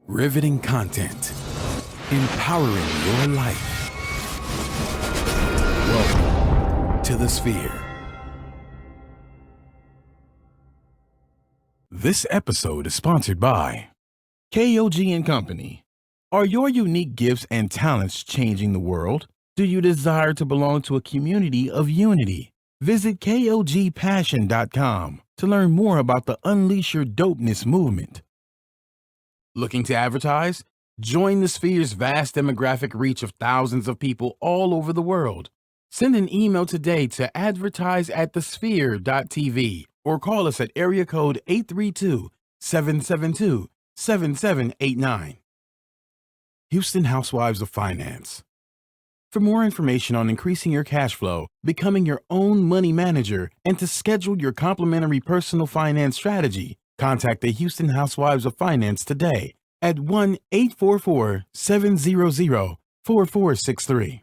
Riveting content. Empowering your life. Welcome to the Sphere. This episode is sponsored by KOG & Company. Are your unique gifts and talents changing the world? Do you desire to belong to a community of unity? Visit KOGpassion.com to learn more about the Unleash Your Dopeness movement. Looking to advertise? Join the Sphere's vast demographic reach of thousands of people all over the world. Send an email today to advertise@thesphere.tv or call us at area code 832-772-7789. Houston Housewives of Finance. For more information on increasing your cash flow, becoming your own money manager, and to schedule your complimentary personal finance strategy, contact the Houston Housewives of Finance today at 1-844-700-4463.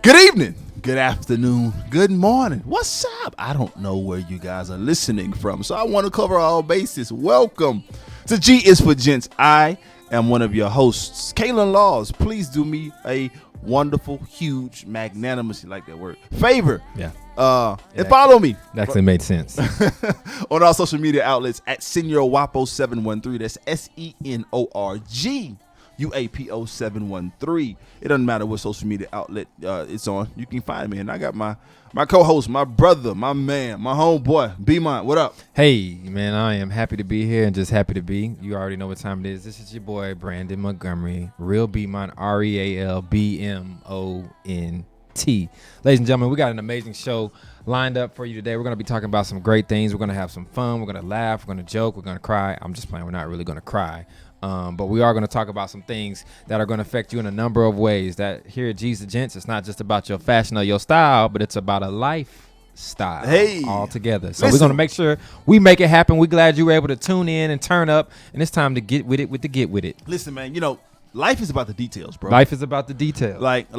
Good evening, good afternoon, good morning. What's up? I don't know where you guys are listening from, so I want to cover all bases. Welcome to G is for Gents. I am one of your hosts, Kalen Laws. Please do me a wonderful, huge, magnanimous, you like that word, favor. Yeah. And follow me. That actually made sense. On our social media outlets at Senor Wapo 713. That's SENORG. UAPO 713. It doesn't matter what social media outlet it's on. You can find me. And I got my co-host, my brother, my man, my homeboy, B-Mon. What up? Hey, man, I am happy to be here and just happy to be. You already know what time it is. This is your boy, Brandon Montgomery. Real B-Mon, REALBMONT. Ladies and gentlemen, we got an amazing show lined up for you today. We're going to be talking about some great things. We're going to have some fun. We're going to laugh. We're going to joke. We're going to cry. I'm just playing. We're not really going to cry. But we are going to talk about some things that are going to affect you in a number of ways. That here at G's the Gents, it's not just about your fashion or your style, but it's about a lifestyle altogether. So we're going to make sure we make it happen. We're glad you were able to tune in and turn up, and it's time to get with it get with it. Listen, man, you know, life is about the details, bro. Life is about the details. Like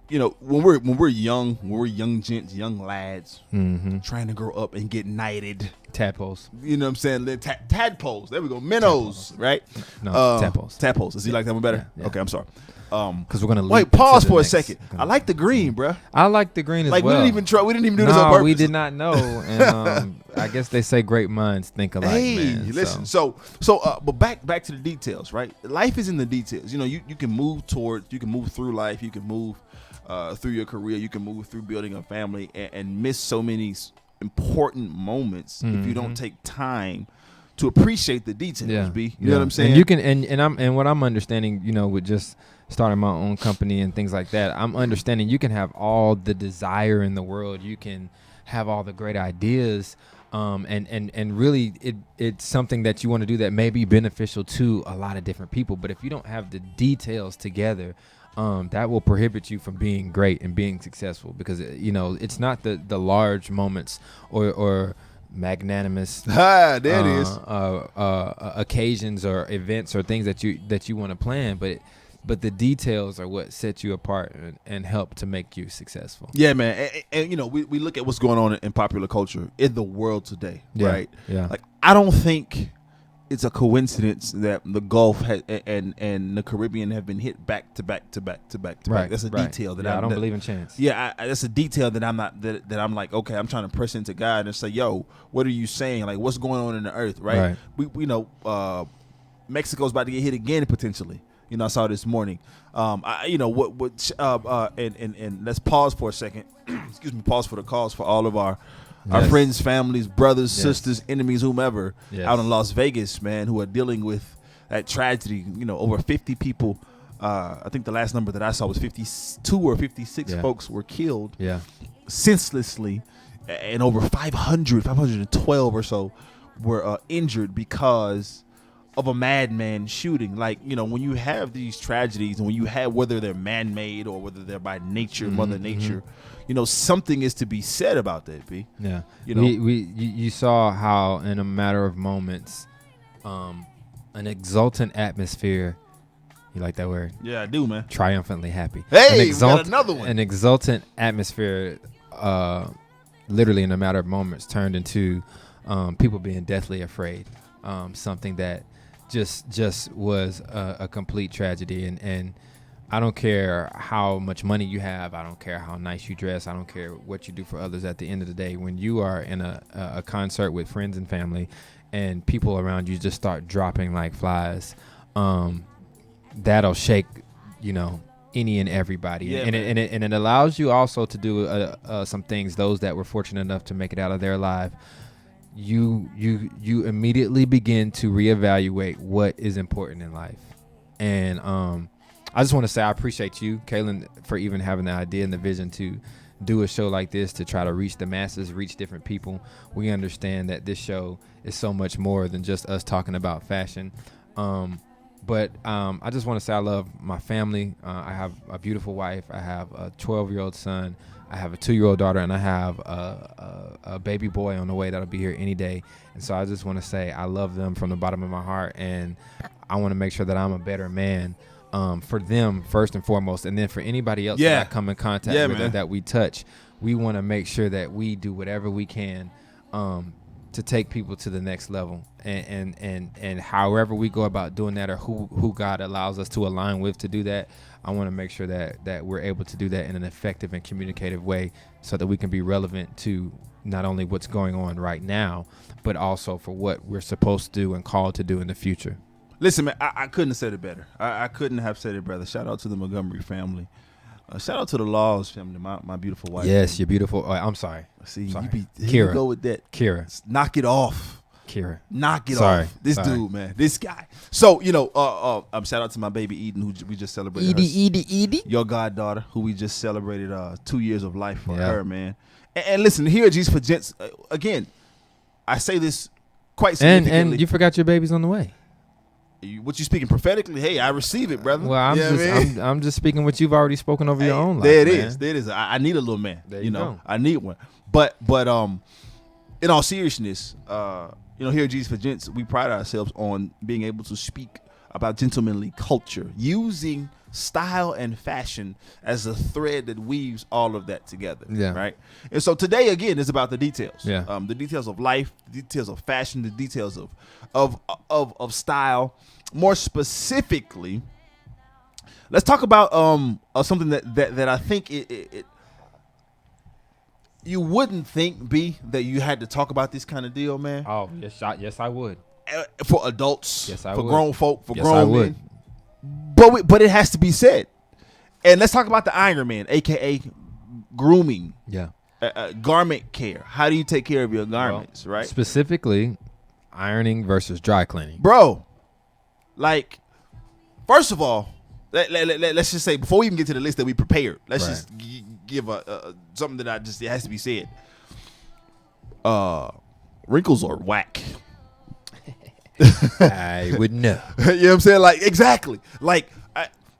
you know, when we're young gents, young lads, trying to grow up and get knighted. Tadpoles. You know what I'm saying? Tadpoles. There we go. Minnows, right? No, tadpoles. Tadpoles. Does he like that one better? Yeah. Okay, I'm sorry. Because we're gonna wait. Pause for a second. I like the green, bro. I like the green as well. Like we didn't even try. We didn't even do this on purpose. We did not know. And I guess they say great minds think alike. Hey, man, listen. So, but back to the details, right? Life is in the details. You know, you can move through life. You can move through your career. You can move through building a family and miss so many important moments if you don't take time to appreciate the details. B, you know what I'm saying? And you can and what I'm understanding, you know, with just starting my own company and things like that, I'm understanding you can have all the desire in the world, you can have all the great ideas, and really it's something that you want to do that may be beneficial to a lot of different people, but if you don't have the details together, that will prohibit you from being great and being successful, because you know it's not the large moments or magnanimous occasions or events or things that you want to plan, but the details are what set you apart and help to make you successful. Yeah, man. And you know, we look at what's going on in popular culture in the world today, right? Yeah. Like, I don't think it's a coincidence that the Gulf and the Caribbean have been hit back to back. That's a detail that I don't believe in chance. Yeah, that's a detail that I'm not that I'm like, okay, I'm trying to press into God and say, yo, what are you saying? Like, what's going on in the earth, right? We know Mexico's about to get hit again potentially. You know, I saw this morning. And let's pause for a second. Excuse me, pause for the cause for all of our friends, families, brothers, sisters, enemies, whomever, out in Las Vegas, man, who are dealing with that tragedy. You know, over 50 people. I think the last number that I saw was 52 or 56 folks were killed senselessly, and over 512 or so were injured because of a madman shooting. Like, you know, when you have these tragedies and when you have, whether they're man-made or whether they're by nature, Mother Nature, you know, something is to be said about that, B. Yeah. You know, you saw how in a matter of moments, an exultant atmosphere. You like that word? Yeah, I do, man. Triumphantly happy. Hey, we got another one. An exultant atmosphere, literally in a matter of moments, turned into people being deathly afraid. Something that just was a complete tragedy. And I don't care how much money you have. I don't care how nice you dress. I don't care what you do for others. At the end of the day, when you are in a concert with friends and family and people around you just start dropping like flies, that'll shake, you know, any and everybody. Yeah, and it allows you also to do some things, those that were fortunate enough to make it out of there alive. You immediately begin to reevaluate what is important in life. And I just want to say I appreciate you, Kaylin, for even having the idea and the vision to do a show like this, to try to reach the masses, reach different people. We understand that this show is so much more than just us talking about fashion. But I just want to say I love my family. I have a beautiful wife. I have a 12-year-old son. I have a 2-year-old daughter, and I have a baby boy on the way that'll be here any day. And so I just want to say I love them from the bottom of my heart, and I want to make sure that I'm a better man for them first and foremost, and then for anybody else that I come in contact with or that we touch. We want to make sure that we do whatever we can to take people to the next level, and however we go about doing that, or who God allows us to align with to do that, I want to make sure that we're able to do that in an effective and communicative way, so that we can be relevant to not only what's going on right now, but also for what we're supposed to do and called to do in the future. Listen, man, I couldn't have said it better. I couldn't have said it better. Shout out to the Montgomery family. Shout out to the Laws family, my beautiful wife. Yes, you're beautiful. Oh, I'm sorry. See, sorry. Here you go with that. Kira. Knock it off. Kira. Knock it sorry. off. This sorry. dude, man. This guy. So, you know, shout out to my baby Eden, who we just celebrated. Edie. Your goddaughter, who we just celebrated 2 years of life for her, man. And listen, here at G's for Gents, again, I say this quite significantly. And you forgot your baby's on the way. What you speaking prophetically? Hey, I receive it, brother. Well, I'm just speaking what you've already spoken over your own life. There it man. is. There it is. I need a little man. There you know, go. I need one. But in all seriousness, you know, here at G's for Gents, we pride ourselves on being able to speak about gentlemanly culture, using style and fashion as a thread that weaves all of that together. Yeah. Right. And so today, again, is about the details. Yeah. The details of life, the details of fashion, the details of style. More specifically, let's talk about something that I think it you wouldn't think, B, that you had to talk about this kind of deal, man. Oh, yes, I would. For adults, yes, I for would. grown folk, for yes, grown I would. men. But it has to be said. And let's talk about the Iron Man, aka grooming. Yeah. Garment care. How do you take care of your garments, right? Specifically, ironing versus dry cleaning. Bro, like, first of all, let's just say, before we even get to the list that we prepared, let's just give something that it has to be said. Wrinkles are whack. I would know. You know what I'm saying? Like, exactly. Like,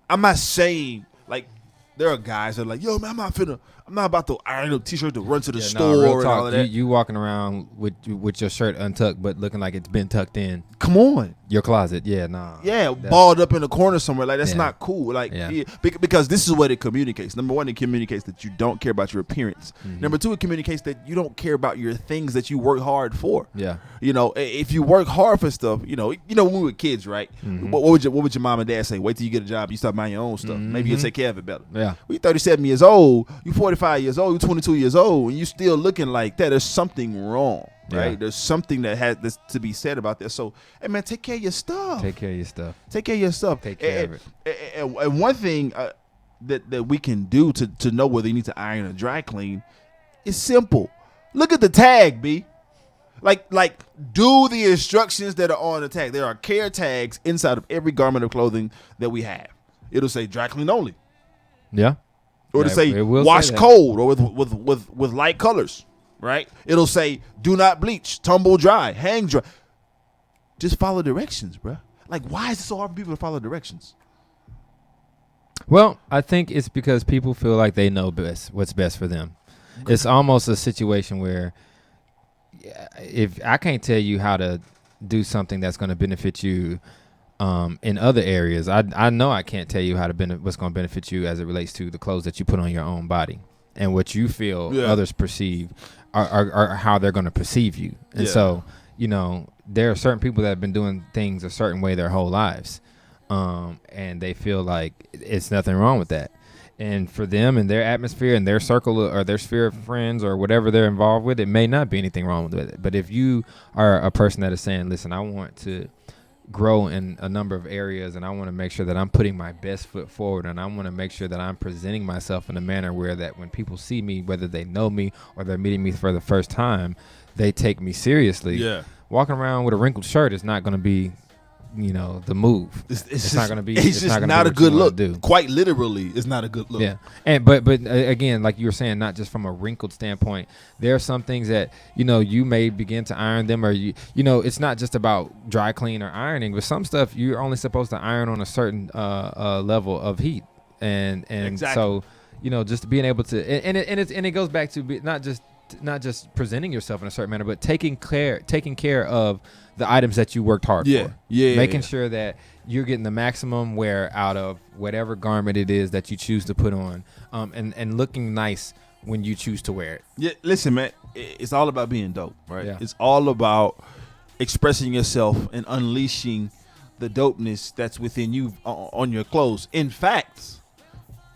I'm not saying, like, there are guys that are like, yo, man, I'm not about to iron a t-shirt to run to the store real and talk, all of that. You walking around with your shirt untucked, but looking like it's been tucked in. Come on. Your closet, yeah, nah. Yeah, balled up in the corner somewhere. Like, that's not cool. Like, because this is what it communicates. Number one, it communicates that you don't care about your appearance. Mm-hmm. Number two, it communicates that you don't care about your things that you work hard for. Yeah. You know, if you work hard for stuff, you know, when we were kids, right? Mm-hmm. What would your mom and dad say? Wait till you get a job, you start buying your own stuff. Mm-hmm. Maybe you'll take care of it better. Yeah. When you're 37 years old, you're 45 years old, you're 22 years old, and you still looking like that. There's something wrong. Right, there's something that has this to be said about that. So, hey man, take care of your stuff. Take care of your stuff. Take care of your stuff. Take care of it. And one thing that we can do to know whether you need to iron or dry clean is simple. Look at the tag, B. Like do the instructions that are on the tag. There are care tags inside of every garment of clothing that we have. It'll say dry clean only. Yeah. Or it'll say wash cold or with light colors. Right? It'll say, do not bleach, tumble dry, hang dry. Just follow directions, bro. Like, why is it so hard for people to follow directions? Well, I think it's because people feel like they know what's best for them. It's almost a situation where if I can't tell you how to do something that's going to benefit you in other areas, I know I can't tell you how to what's going to benefit you as it relates to the clothes that you put on your own body and what you feel others perceive are how they're going to perceive you. And so, there are certain people that have been doing things a certain way their whole lives. And they feel like it's nothing wrong with that. And for them and their atmosphere and their circle or their sphere of friends or whatever they're involved with, it may not be anything wrong with it. But if you are a person that is saying, listen, I want to grow in a number of areas and I want to make sure that I'm putting my best foot forward and I want to make sure that I'm presenting myself in a manner where that when people see me, whether they know me or they're meeting me for the first time, they take me seriously. Yeah. Walking around with a wrinkled shirt is not going to be the move. It's not going to be. It's just not a good look. Quite literally, it's not a good look. Yeah, and but again, like you were saying, not just from a wrinkled standpoint. There are some things that you may begin to iron them, or it's not just about dry clean or ironing. But some stuff you're only supposed to iron on a certain level of heat, and exactly. So just being able to, and it goes back to not just presenting yourself in a certain manner, but taking care of the items that you worked hard for. Making sure that you're getting the maximum wear out of whatever garment it is that you choose to put on, and looking nice when you choose to wear it. Yeah, listen, man, it's all about being dope, right? Yeah. It's all about expressing yourself and unleashing the dopeness that's within you on your clothes. In fact,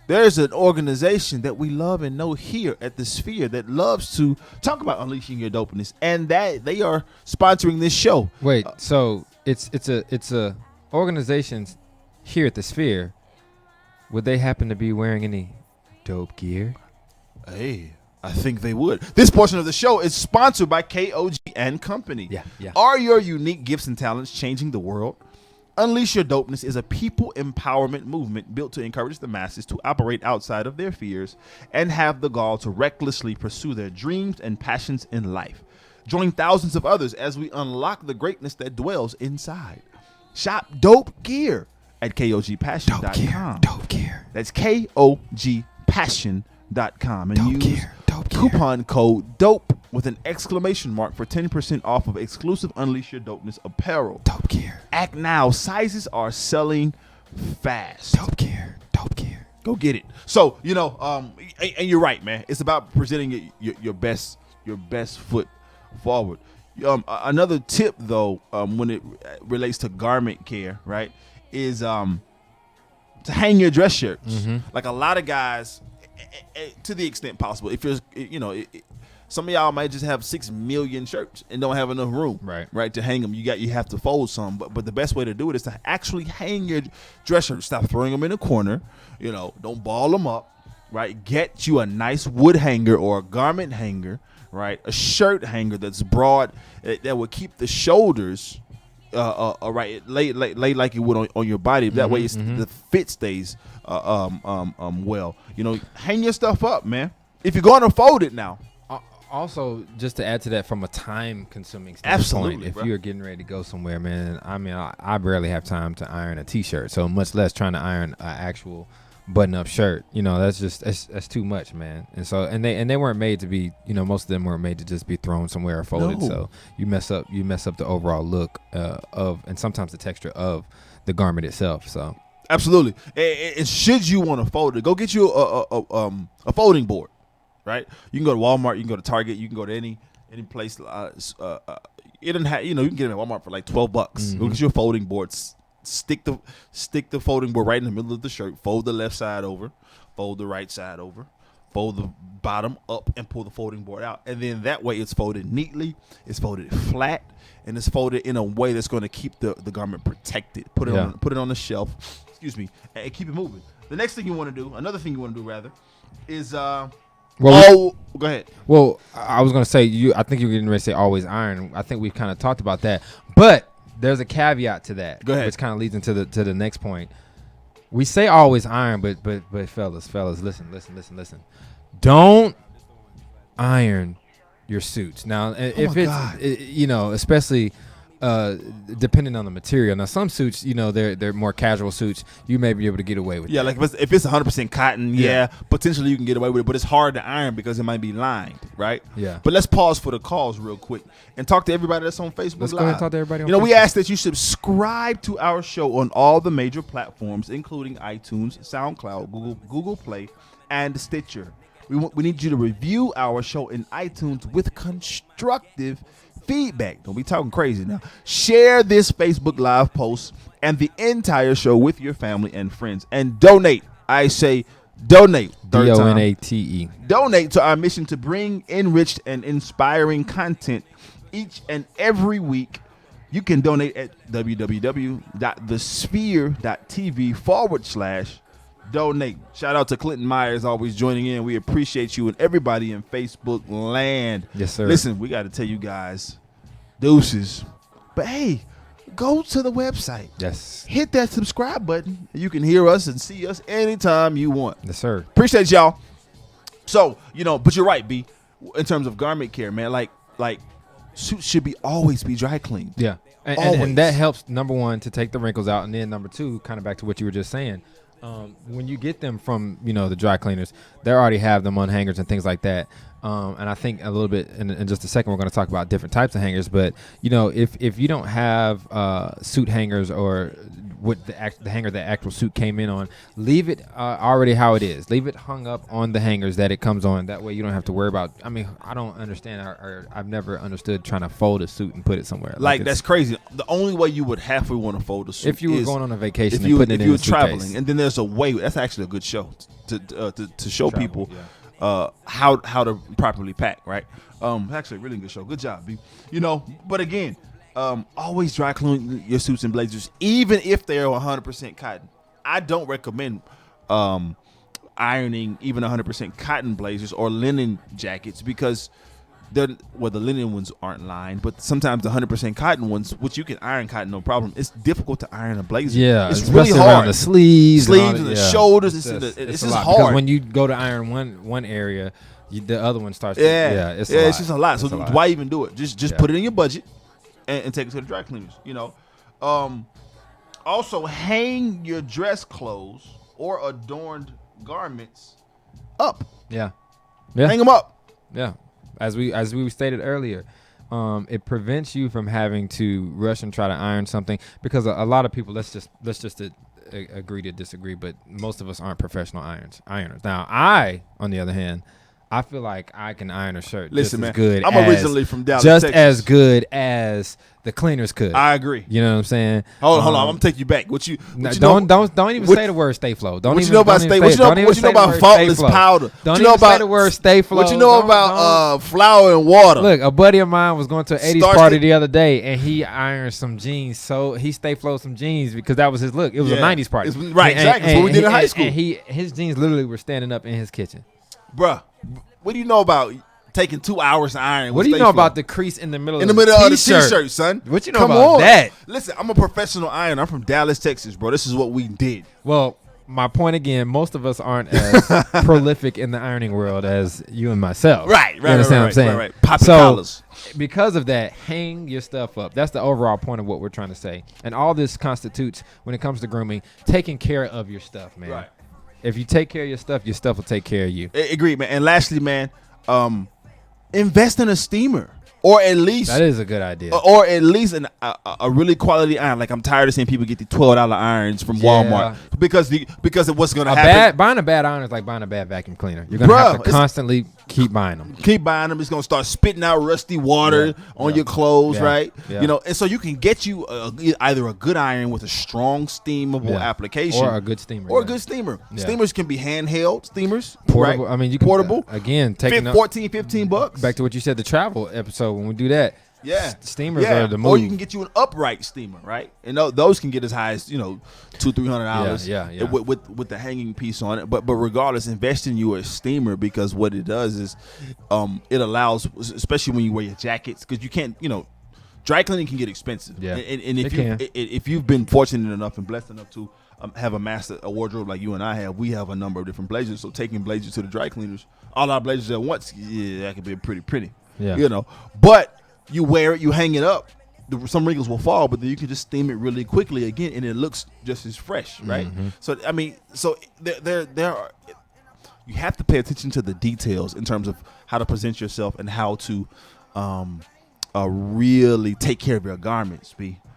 there's an organization that we love and know here at the Sphere that loves to talk about unleashing your dopeness, and that they are sponsoring this show. Wait, so it's a organization here at the Sphere. Would they happen to be wearing any dope gear? Hey, I think they would. This portion of the show is sponsored by KOG and Company. Yeah. Are your unique gifts and talents changing the world? Unleash Your Dopeness is a people empowerment movement built to encourage the masses to operate outside of their fears and have the gall to recklessly pursue their dreams and passions in life. Join thousands of others as we unlock the greatness that dwells inside. Shop dope gear at KOGpassion.com. Dope gear. That's KOGpassion.com. And use coupon code DOPE with an exclamation mark for 10% off of exclusive Unleash Your Dopeness apparel. Dope gear. Act now. Sizes are selling fast. Dope gear. Go get it. So, and you're right, man. It's about presenting your best foot forward. Another tip, though, when it relates to garment care, right, is to hang your dress shirts. Mm-hmm. Like a lot of guys, to the extent possible, if you're, some of y'all might just have 6 million shirts and don't have enough room, right, to hang them. You have to fold some, but the best way to do it is to actually hang your dress shirts. Stop throwing them in a corner, don't ball them up, right? Get you a nice wood hanger or a garment hanger, right? A shirt hanger that's broad that will keep the shoulders, right, lay like you would on your body. That way, the fit stays well. Hang your stuff up, man. If you're going to fold it now. Also, just to add to that, from a time-consuming standpoint, absolutely, if bro. You're getting ready to go somewhere, man, I mean, I barely have time to iron a T-shirt, so much less trying to iron an actual button-up shirt. That's too much, man. And so, and they weren't made to be, most of them weren't made to just be thrown somewhere or folded. No. So you mess up the overall look and sometimes the texture of the garment itself. So absolutely. And should you want to fold it, go get you a folding board. Right, you can go to Walmart, you can go to Target, you can go to any place. It doesn't have, you can get it at Walmart for like $12. Go get your folding board. Stick the folding board right in the middle of the shirt. Fold the left side over, fold the right side over, fold the bottom up, and pull the folding board out. And then that way, it's folded neatly, it's folded flat, and it's folded in a way that's going to keep the garment protected. Put it on the shelf. Excuse me, and keep it moving. The next thing you want to do, another thing you want to do rather, is go ahead. Well, I was going to say, I think you were getting ready to say always iron. I think we've kind of talked about that. But there's a caveat to that. Go ahead. Which kind of leads into the next point. We say always iron, but fellas, listen. Don't iron your suits. Now, if it's, especially depending on the material. Now, some suits, they're more casual suits. You may be able to get away with. Yeah, that. like if it's 100% cotton, potentially you can get away with it, but it's hard to iron because it might be lined, right? Yeah. But let's pause for the calls real quick and talk to everybody that's on Facebook Let's Live. go ahead and talk to everybody on Facebook. We Facebook. ask that you subscribe to our show on all the major platforms, including iTunes, SoundCloud, Google Play, and Stitcher. We need you to review our show in iTunes with constructive feedback. Don't be talking crazy now. Share this Facebook Live post and the entire show with your family and friends. And donate. I say donate. DONATE. Donate to our mission to bring enriched and inspiring content each and every week. You can donate at www.thesphere.tv/donate. Shout out to Clinton Myers always joining in. We appreciate you and everybody in Facebook land. Yes, sir. Listen, we got to tell you guys, deuces. But hey, go to the website. Yes. Hit that subscribe button. You can hear us and see us anytime you want. Yes, sir. Appreciate y'all. So, but you're right, B, in terms of garment care, man. Like suits should always be dry cleaned. Yeah. And that helps, number one, to take the wrinkles out. And then number two, kind of back to what you were just saying. When you get them from, the dry cleaners, they already have them on hangers and things like that. And I think a little bit in just a second, we're going to talk about different types of hangers. But, if you don't have suit hangers or what the hanger the actual suit came in on, leave it already how it is. Leave it hung up on the hangers that it comes on. That way you don't have to worry about. I mean, I don't understand or I've never understood trying to fold a suit and put it somewhere. Like that's crazy. The only way you would halfway want to fold a suit if you were going on a vacation, if you were suitcase. traveling, and then there's a way. That's actually a good show to show people how to properly pack. Right. Actually, a really good show. Good job, B. But again. Always dry clean your suits and blazers, even if they're 100% cotton. I don't recommend ironing even 100% cotton blazers or linen jackets because the linen ones aren't lined, but sometimes the 100% cotton ones, which you can iron cotton no problem, it's difficult to iron a blazer. Yeah, it's really hard. Around the sleeves and the shoulders. It's just hard. Because when you go to iron one area, the other one starts. It's just a lot. So why even do it? Just put it in your budget. And take it to the dry cleaners, Also, hang your dress clothes or adorned garments up. Yeah. Hang them up. Yeah. As we stated earlier, it prevents you from having to rush and try to iron something because a lot of people. Let's just agree to disagree, but most of us aren't professional ironers. Now, I, on the other hand, I feel like I can iron a shirt just as good. I'm originally from Dallas, just Texas. as good as the cleaners could. I agree. You know what I'm saying? Hold on. I'm gonna take you back. Don't even say the word stay flow. What you know about faultless powder? Don't even say the word stay flow. What you know about flour and water? Look, a buddy of mine was going to an 80s party the other day, and he ironed some jeans. So he stay flowed some jeans because that was his look. It was a 90s party, right? Exactly. That's what we did in high school. And his jeans literally were standing up in his kitchen. Bruh, what do you know about taking 2 hours to iron? What do you know about the crease in the middle of the t-shirt, son? What you know about that? Listen, I'm a professional ironer. I'm from Dallas, Texas, bro. This is what we did. Well, my point again, most of us aren't as prolific in the ironing world as you and myself. Right. You understand what I'm saying? Right. Popping collars. Because of that, hang your stuff up. That's the overall point of what we're trying to say. And all this constitutes, when it comes to grooming, taking care of your stuff, man. Right. If you take care of your stuff will take care of you. Agreed, man. And lastly, man, invest in a steamer. Or at least that is a good idea. Or at least a really quality iron. Like I'm tired of seeing people get the $12 irons from Walmart because of what's gonna happen. Buying a bad iron is like buying a bad vacuum cleaner. You're gonna have to constantly keep buying them. Keep buying them. It's gonna start spitting out rusty water on your clothes, right? Yeah. And so you can get you either a good iron with a strong steamable application, or a good steamer, a good steamer. Yeah. Steamers can be handheld steamers, portable. Right? I mean, you can portable. Again, taking $15. Back to what you said, the travel episode. When we do that, steamers are the move. Or you can get you an upright steamer, right? And those can get as high as $200-$300 with the hanging piece on it. But regardless, invest in you a steamer because what it does is it allows, especially when you wear your jackets, because you can't dry cleaning can get expensive. Yeah, and if you've been fortunate enough and blessed enough to have a wardrobe like you and I have, we have a number of different blazers. So taking blazers to the dry cleaners, all our blazers at once, that could be pretty. Yeah. But you wear it, you hang it up some wrinkles will fall, but then you can just steam it really quickly again, and it looks just as fresh, right? So I mean, there are. You have to pay attention to the details in terms of how to present yourself and how to really take care of your garments,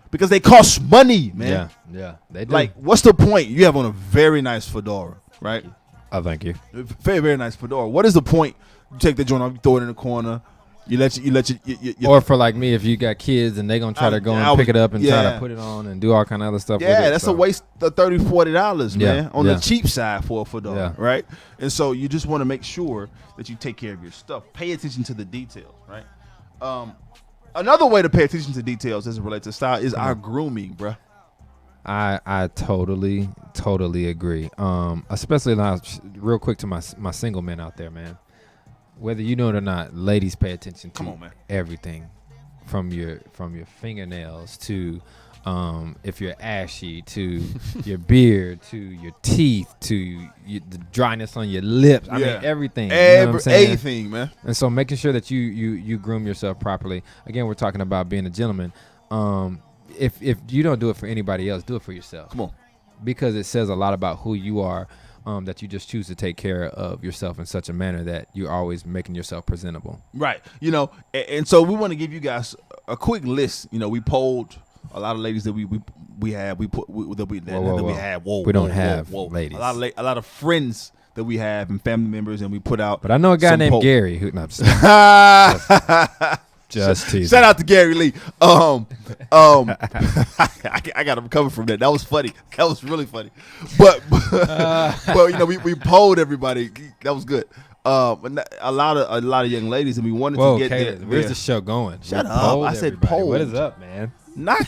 because they cost money, man. Yeah, they do. Like, what's the point? You have on a very nice fedora, right? Oh, thank you. Very, very nice fedora. What is the point? You take the joint off, you throw it in the corner. You let you or for like me, if you got kids and they gonna try to go and pick it up and try to put it on and do all kind of other stuff. Yeah, with it, that's a waste of $30-$40, man, on the cheap side for a fedora, right? And so you just want to make sure that you take care of your stuff. Pay attention to the details, right? Another way to pay attention to details as it relates to style is our grooming, bruh. I totally agree. Especially now, real quick to my single men out there, man. Whether you know it or not, ladies pay attention to everything, from your fingernails to if you're ashy, to your beard, to your teeth, to the dryness on your lips. I mean, everything. You know what I'm saying? Everything, man. And so making sure that you groom yourself properly. Again, we're talking about being a gentleman. If you don't do it for anybody else, do it for yourself. Come on. Because it says a lot about who you are. That you just choose to take care of yourself in such a manner that you're always making yourself presentable. Right. And so we want to give you guys a quick list. We polled a lot of ladies that we had. We don't have ladies. A lot of friends that we have and family members, and we put out. But I know a guy named Gary who. No, just teasing. Shout out to Gary Lee. I got him covered from that. That was funny. That was really funny. But we polled everybody. That was good. A lot of young ladies, and we wanted to get there. Where's the show going? Shut up! I said polled. What is up, man? Not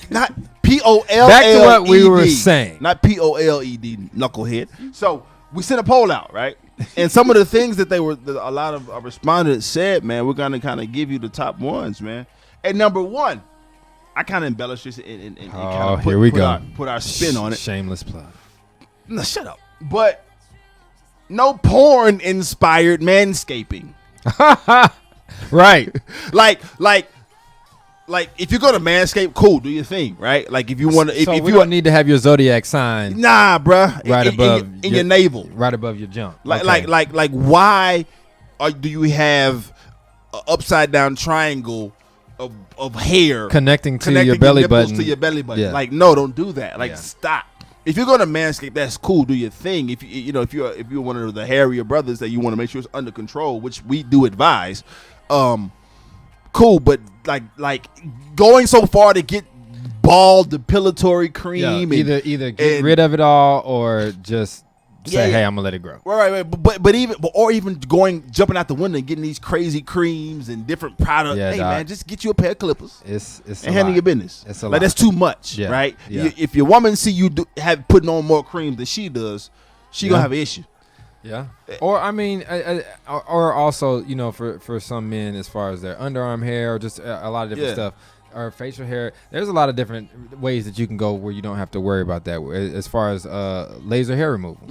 POLLED. Back to what we were saying. Not POLED, knucklehead. So we sent a poll out, right? And some of the things that a lot of our respondents said, man, we're gonna kind of give you the top ones, man. And number one, I kind of embellished this and kind of put our spin on it. Shameless plug. No, shut up. But no porn inspired manscaping. Right. Like if you're gonna manscape, cool, do your thing, right? Like if you want to, if we you don't need to have your zodiac sign. Nah, bruh. Right above in your navel, right above your junk. Like why do you have an upside down triangle of hair connecting your belly button to your belly button? Yeah. Like, no, don't do that. Like, stop. If you're gonna manscape, that's cool. Do your thing. If you're one of the hairier brothers that you want to make sure it's under control, which we do advise. Cool, but like going so far to get bald depilatory cream, either get rid of it all or just say, hey, I'm gonna let it grow. Right. But even jumping out the window and getting these crazy creams and different products. Yeah, man, just get you a pair of clippers. It's and handle your business. It's a lot. That's too much, right? Yeah. If your woman see you have putting on more cream than she does, she gonna have an issue. Yeah. Or I mean, or also, for some men, as far as their underarm hair or just a lot of different stuff, or facial hair, there's a lot of different ways that you can go where you don't have to worry about that. As far as laser hair removal,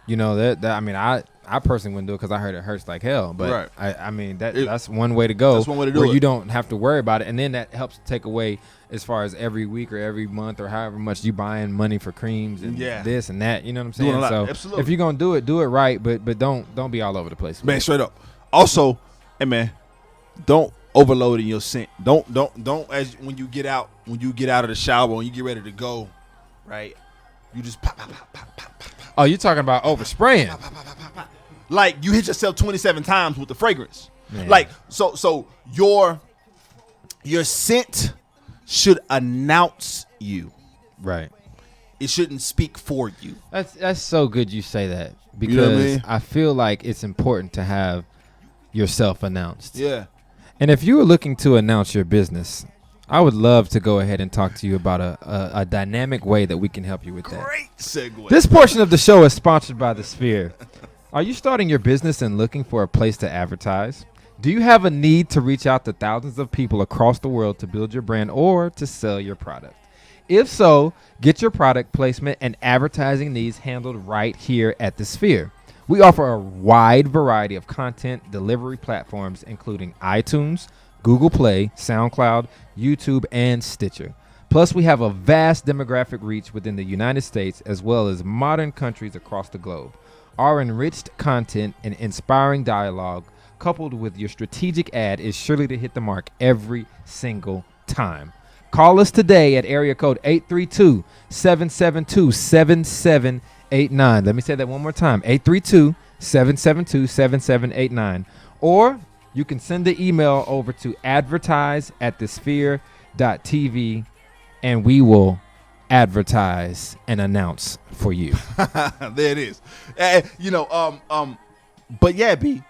that I mean, I personally wouldn't do it because I heard it hurts like hell. But I mean, that's one way to go. That's one way to do where it. You don't have to worry about it, and then that helps take away as far as every week or every month or however much you buying money for creams and this and that. You know what I'm saying? So absolutely. If you're gonna do it right, but don't be all over the place. Man, straight up. Also, hey man, don't overload in your scent. Don't as when you get out of the shower, when you get ready to go, right? You just pop. Oh, you're talking about overspraying. Pop. Like you hit yourself 27 times with the fragrance. Man. Like so your scent should announce you. Right. It shouldn't speak for you. That's so good you say that, because you know what I mean? I feel like it's important to have yourself announced. Yeah. And if you were looking to announce your business, I would love to go ahead and talk to you about a dynamic way that we can help you with that. Great segue. This portion of the show is sponsored by The Sphere. Are you starting your business and looking for a place to advertise? Do you have a need to reach out to thousands of people across the world to build your brand or to sell your product? If so, get your product placement and advertising needs handled right here at The Sphere. We offer a wide variety of content delivery platforms, including iTunes, Google Play, SoundCloud, YouTube, and Stitcher. Plus, we have a vast demographic reach within the United States as well as modern countries across the globe. Our enriched content and inspiring dialogue, coupled with your strategic ad, is surely to hit the mark every single time. Call us today at area code 832-772-7789. Let me say that one more time, 832-772-7789. Or you can send the email over to advertise@thesphere.tv, and we will advertise and announce for you. There it is. But yeah, B,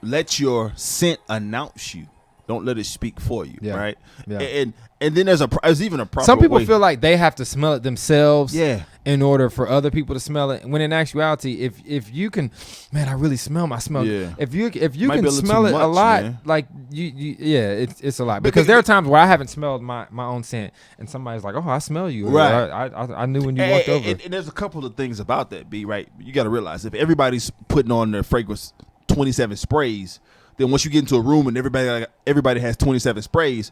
let your scent announce you. Don't let it speak for you, right? Yeah. And then there's even a proper Some people way. feel like they have to smell it themselves in order for other people to smell it. When in actuality, if you can, man, I really smell my smell. Yeah. If you Might can be a little smell too it a much, lot, man. like it's a lot. Because there are times where I haven't smelled my own scent, and somebody's like, "Oh, I smell you." Or, Right. I knew when you walked over. And there's a couple of things about that, B, right? You got to realize if everybody's putting on their fragrance 27 sprays, then once you get into a room and everybody has 27 sprays,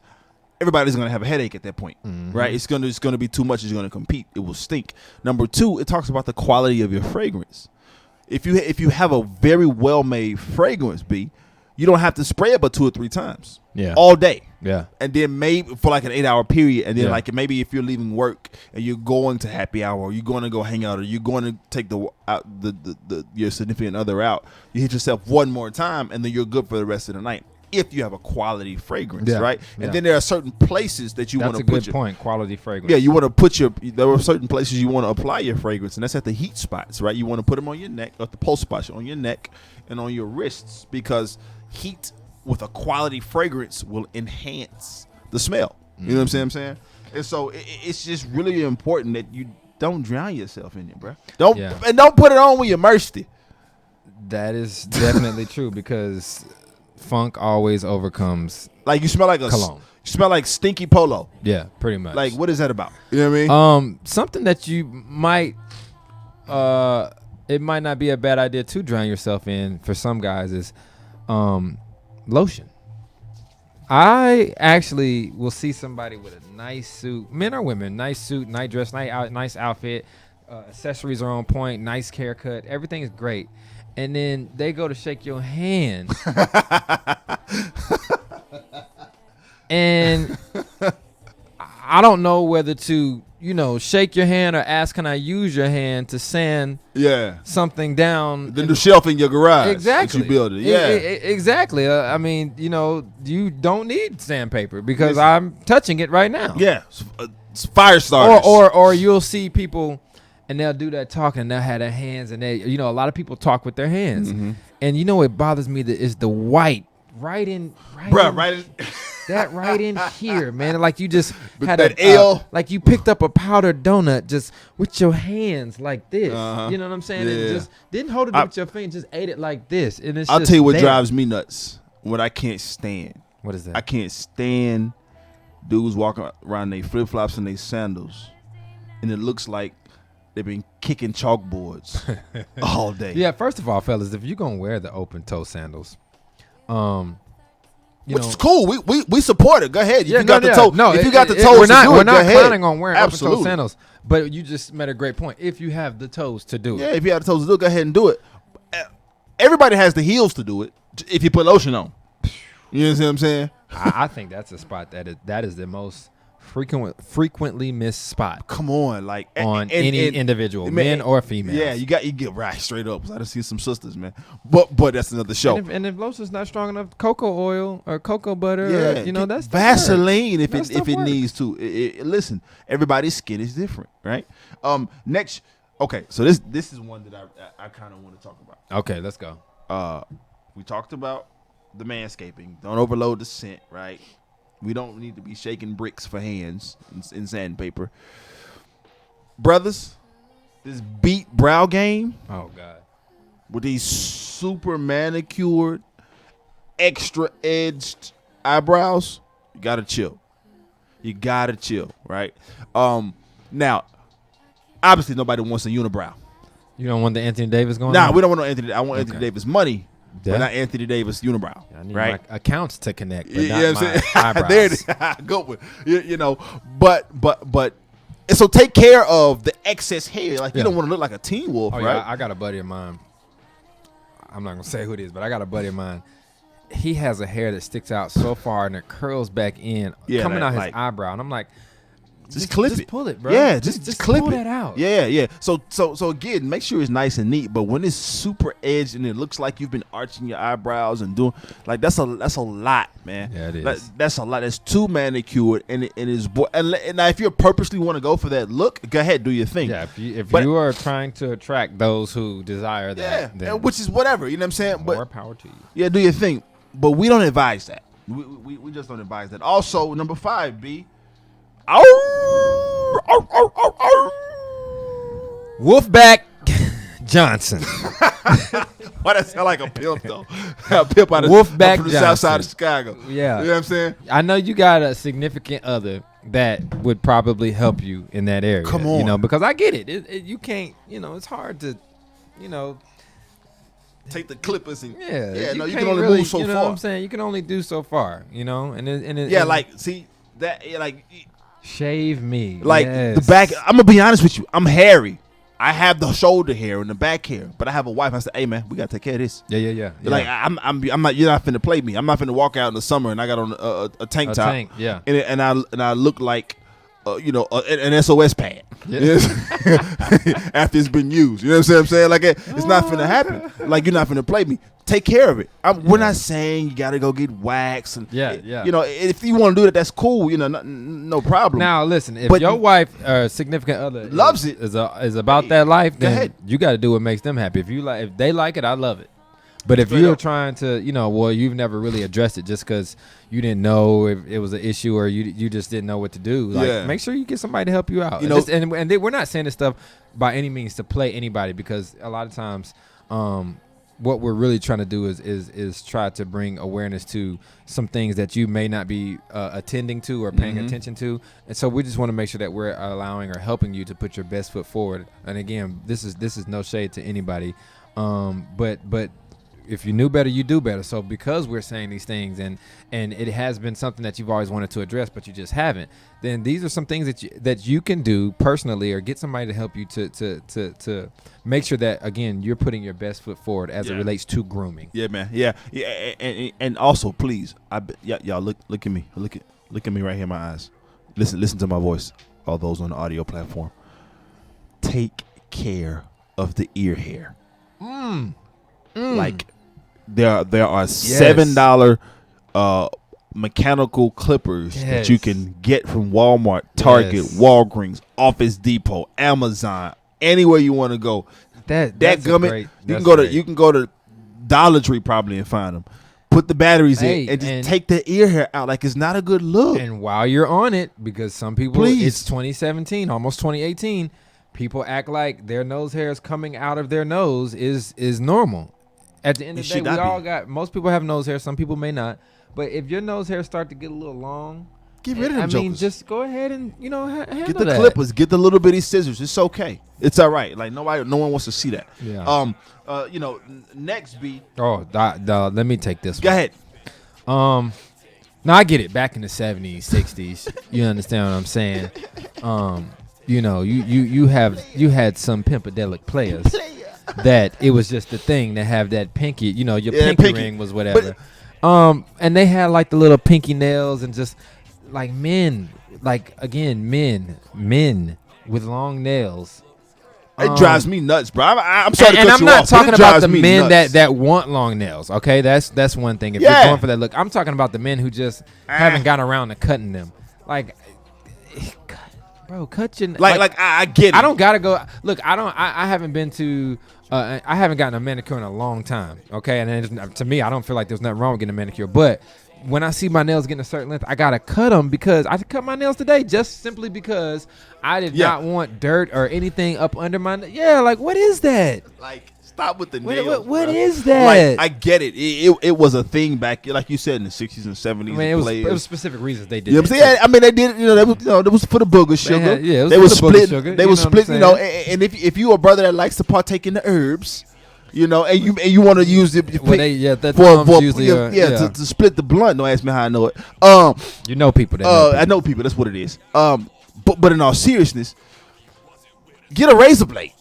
everybody's gonna have a headache at that point, right? It's gonna be too much. It's gonna compete. It will stink. Number two, it talks about the quality of your fragrance. If you have a very well made fragrance, B, you don't have to spray it but 2 or 3 times, all day. Yeah. And then maybe for like an 8-hour period, and then Yeah. like maybe if you're leaving work and you're going to happy hour, or you're going to go hang out, or you're going to take your significant other out, you hit yourself one more time, and then you're good for the rest of the night. If you have a quality fragrance, right? Yeah. And then there are certain places that you want That's to a put good point. Quality fragrance. Yeah, you want to put there are certain places you want to apply your fragrance, and that's at the heat spots, right? You want to put them on your neck, at the pulse spots, on your neck and on your wrists, because heat with a quality fragrance will enhance the smell. You know what I'm saying? And so it's just really important that you don't drown yourself in it, bro. Don't put it on when you're thirsty. That is definitely true, because funk always overcomes Like you smell like cologne. You smell like stinky polo. Yeah, pretty much. Like, what is that about? You know what I mean? Something that you might it might not be a bad idea to drown yourself in for some guys is lotion. I actually will see somebody with a nice suit, men or women, nice suit, nice dress, nice outfit, accessories are on point, nice haircut, everything is great, and then they go to shake your hand, and I don't know whether to, shake your hand or ask, can I use your hand to sand something down? The shelf in your garage. Exactly. That you build it. Yeah. Exactly. I mean, you don't need sandpaper because I'm touching it right now. Yeah. It's fire starters. Or you'll see people and they'll do that talking and they'll have their hands and they, a lot of people talk with their hands. Mm-hmm. And what bothers me is the white right in. That right in here, man. Like you just had that L. Like you picked up a powdered donut just with your hands like this. You know what I'm saying? Yeah. And just didn't hold it with your finger, just ate it like this. And it's I'll just tell you what there. drives me nuts. What I can't stand. What is that? I can't stand dudes walking around in their flip flops and their sandals, and it looks like they've been kicking chalkboards all day. Yeah. First of all, fellas, if you're gonna wear the open toe sandals, which is cool. We support it. Go ahead. If you got the toes, we're not go ahead. planning on wearing Absolutely. open toe sandals. But you just made a great point. If you have the toes to do it, yeah. If you have the toes to do it, go ahead and do it. Everybody has the heels to do it. If you put lotion on, you know what I'm saying? I think that's a spot that is the most frequently missed spot. Come on, like on any individual, men or females. Yeah, you get right straight up. I just see some sisters, man. But that's another show. And if lotion's not strong enough, cocoa oil or cocoa butter, that's Vaseline if it needs to. Listen, everybody's skin is different, right? Next, okay, so this is one that I kind of want to talk about. Okay, let's go. We talked about the manscaping. Don't overload the scent, right? We don't need to be shaking bricks for hands in sandpaper. Brothers, this beat brow game. Oh, God. With these super manicured, extra edged eyebrows, you got to chill. You got to chill, right? Now, obviously nobody wants a unibrow. You don't want the Anthony Davis going Nah, on? we don't want no Anthony. I want Anthony Davis money. but not Anthony Davis unibrow. I need right? my accounts to connect, but You not know what I'm my saying? eyebrows. There it is. Good one. You know, but and so take care of the excess hair. Like you don't want to look like a teen wolf, right? Yeah, I got a buddy of mine. I'm not gonna say who it is, but I got a buddy of mine. He has a hair that sticks out so far and it curls back in, coming out his eyebrow, and I'm like, just clip just it. Pull it, bro. Yeah, just clip pull it. that out. Yeah. So again, make sure it's nice and neat. But when it's super edged and it looks like you've been arching your eyebrows and doing like that's a lot, man. Yeah, it is. That's a lot. That's too manicured and it is. And now, if you purposely want to go for that look, go ahead, do your thing. Yeah, if you are trying to attract those who desire that, then which is whatever. You know what I'm saying? More power to you. Yeah, do your thing. But we don't advise that. We just don't advise that. Also, number 5, B. Wolfback Johnson. Why that sound like a pimp though? A pimp out of Wolfback from the Johnson. south side of Chicago. Yeah, you know what I'm saying. I know you got a significant other that would probably help you in that area. Come on, you know, because I get it. You can't. You know, it's hard to. You know. Take the clippers and you can only move so far. You know far. what I'm saying? You can only do so far. You know, see that shave me the back. I'm gonna be honest with you. I'm hairy. I have the shoulder hair and the back hair, but I have a wife. I said, "Hey man, we gotta take care of this." Yeah. Like I'm not. You're not finna play me. I'm not finna walk out in the summer and I got on a tank top. And I look like. An SOS pad after it's been used. You know what I'm saying? Like it's not finna happen. Like you're not finna play me. Take care of it. We're not saying you gotta go get wax and You know, if you want to do that, that's cool. You know, no problem. Now listen, if your wife or significant other loves it, is about that life, then you got to do what makes them happy. If they like it, I love it. But if you're trying to, you've never really addressed it just because you didn't know if it was an issue or you just didn't know what to do. Like, make sure you get somebody to help you out. And we're not saying this stuff by any means to play anybody, because a lot of times, what we're really trying to do is try to bring awareness to some things that you may not be attending to or paying attention to. And so we just want to make sure that we're allowing or helping you to put your best foot forward. And again, this is no shade to anybody, but if you knew better, you do better. So because we're saying these things and it has been something that you've always wanted to address, but you just haven't, then these are some things that you can do personally or get somebody to help you to make sure that, again, you're putting your best foot forward as it relates to grooming. Yeah, man. Yeah. And also, please, y'all look at me. Look at me right here in my eyes. Listen to my voice. All those on the audio platform. Take care of the ear hair. Like there are $7 mechanical clippers that you can get from Walmart, Target, Walgreens, Office Depot, Amazon, anywhere you want to go. That's great. You can go to Dollar Tree probably and find them. Put the batteries in and just take the ear hair out. Like, it's not a good look. And while you're on it, because some people, it's 2017, almost 2018, people act like their nose hairs coming out of their nose is normal. At the end of the day, most people have nose hair. Some people may not. But if your nose hairs start to get a little long, get rid of them jokers. Just go ahead and, handle get the clippers. Get the little bitty scissors. It's okay. It's all right. Like, no one wants to see that. Yeah. Next beat. Oh, let me take this one. Go ahead. Now I get it. Back in the 70s, 60s, you understand what I'm saying? You had some pimpadelic players that it was just the thing to have that pinky, your pinky ring was whatever. And they had like the little pinky nails and just like men with long nails. It drives me nuts, bro. I'm sorry to cut you off. And I'm not talking about the men nuts. that want long nails. Okay, that's one thing. If you're going for that look, I'm talking about the men who just haven't gotten around to cutting them. Like, bro, cut your I get it. I don't gotta go. Look, I haven't been to. I haven't gotten a manicure in a long time. Okay, and then to me, I don't feel like there's nothing wrong with getting a manicure. But when I see my nails getting a certain length, I gotta cut them because I cut my nails today just simply because I did not want dirt or anything up under my. Yeah, like what is that? Like. Stop with the nails. What is that? Like, I get it. It was a thing back, like you said, in the 60s and 70s. I mean, it was specific reasons they did. You know what I'm saying? I mean, they did. That was for the booger sugar. They were split. They were split. And if you a brother that likes to partake in the herbs, You know, and you want to use it Well, to split the blunt. Don't ask me how I know it. You know people that I know people. That's what it is. But in all seriousness, get a razor blade.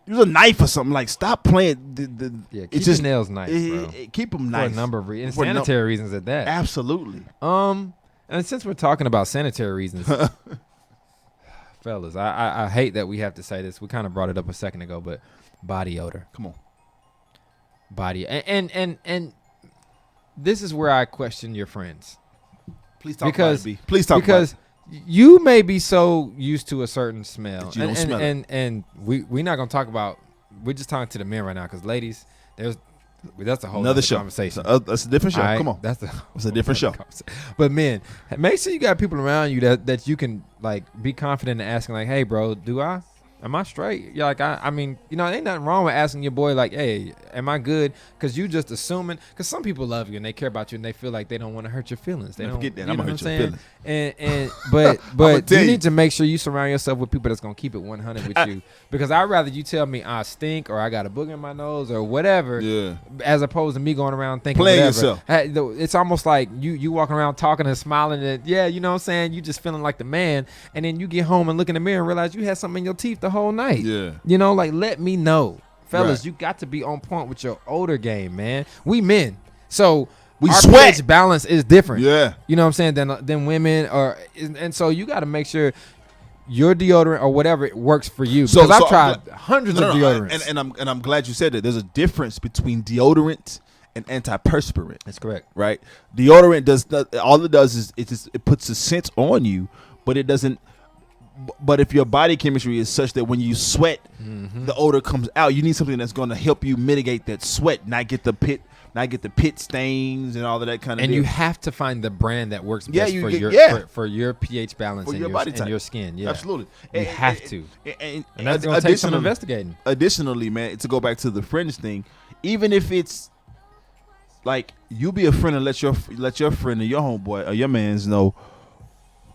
Use a knife or something. Like, stop playing. Keep your nails nice, bro. Keep them nice. For a number of reasons. Sanitary reasons at that. Absolutely. And since we're talking about sanitary reasons, fellas, I hate that we have to say this. We kind of brought it up a second ago, but body odor. Come on. Body. And this is where I question your friends. Please talk about it, B. Please talk because about it. You may be so used to a certain smell. That you don't smell it. And we're not going to talk about, we're just talking to the men right now because, ladies, that's a whole another show. Conversation. That's a different show. Right? Come on. It's a different show. But men, make sure you got people around you that you can like be confident in asking, like, hey, bro, am I straight? Yeah, like I mean, you know, ain't nothing wrong with asking your boy, like, hey, am I good? Because you just assuming, because some people love you and they care about you and they feel like they don't want to hurt your feelings. They don't forget that. You I'm know gonna what hurt I'm your saying? feelings. But you need to make sure you surround yourself with people that's gonna keep it 100 with you. Because I'd rather you tell me I stink or I got a booger in my nose or whatever, as opposed to me going around thinking playing whatever. yourself. It's almost like you walking around talking and smiling and you know what I'm saying? You just feeling like the man, and then you get home and look in the mirror and realize you had something in your teeth the whole night. Yeah. You know, like, let me know. Fellas, Right. you got to be on point with your odor game, man. We men. So we our sweat. pH balance is different. Yeah. You know what I'm saying? Than women and so you got to make sure your deodorant or whatever it works for you. Because I've tried hundreds of deodorants. And I'm glad you said that. There's a difference between deodorant and antiperspirant. That's correct. Right? Deodorant all it does is it puts a scent on you, but it doesn't. But if your body chemistry is such that when you sweat, the odor comes out, you need something that's going to help you mitigate that sweat, not get the pit stains and all of that kind of. And deal. you have to find the brand that works best for your pH balance for and your body type. And your skin. Yeah, absolutely. You have to. And that's going to take some investigating. Additionally, man, to go back to the friends thing, even if it's like you be a friend and let your friend or your homeboy or your mans know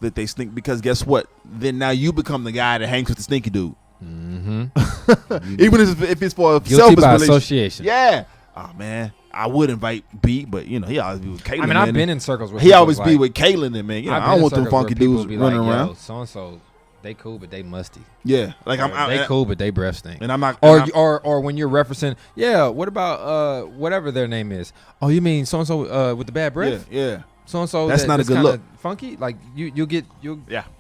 that they stink, because guess what? Then now you become the guy that hangs with the stinky dude. Mm-hmm. Even if it's for a selfish by association. Yeah. Oh man, I would invite B, but you know he always be with Caitlin. I mean, I've been in circles where he always be with Caitlin, and man, you know, I don't want them funky dudes running around. So and so, they cool, but they musty. Yeah, like they cool, but they breath stink. And I'm not. Or when you're referencing, what about whatever their name is? Oh, you mean so and so with the bad breath? Yeah. So and so that's not a good look. Funky, like you'll get.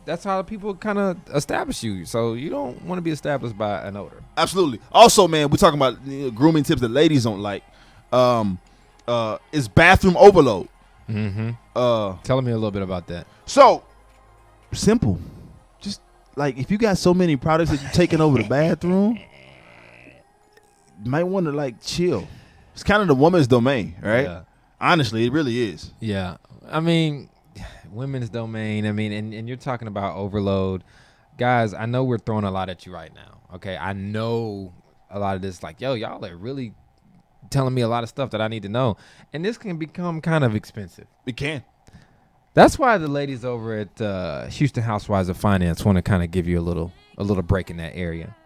That's how people kind of establish you. So you don't want to be established by an odor. Absolutely. Also, man, we're talking about grooming tips that ladies don't like. Is bathroom overload. Mm-hmm. Tell me a little bit about that. So simple. Just like if you got so many products that you're taking over the bathroom, you might want to like chill. It's kind of the woman's domain, right? Yeah. Honestly, it really is. Yeah. I mean, women's domain. I mean, and you're talking about overload. Guys, I know we're throwing a lot at you right now. Okay. I know a lot of this, like, y'all are really telling me a lot of stuff that I need to know. And this can become kind of expensive. It can. That's why the ladies over at Houston Housewives of Finance want to kind of give you a little break in that area.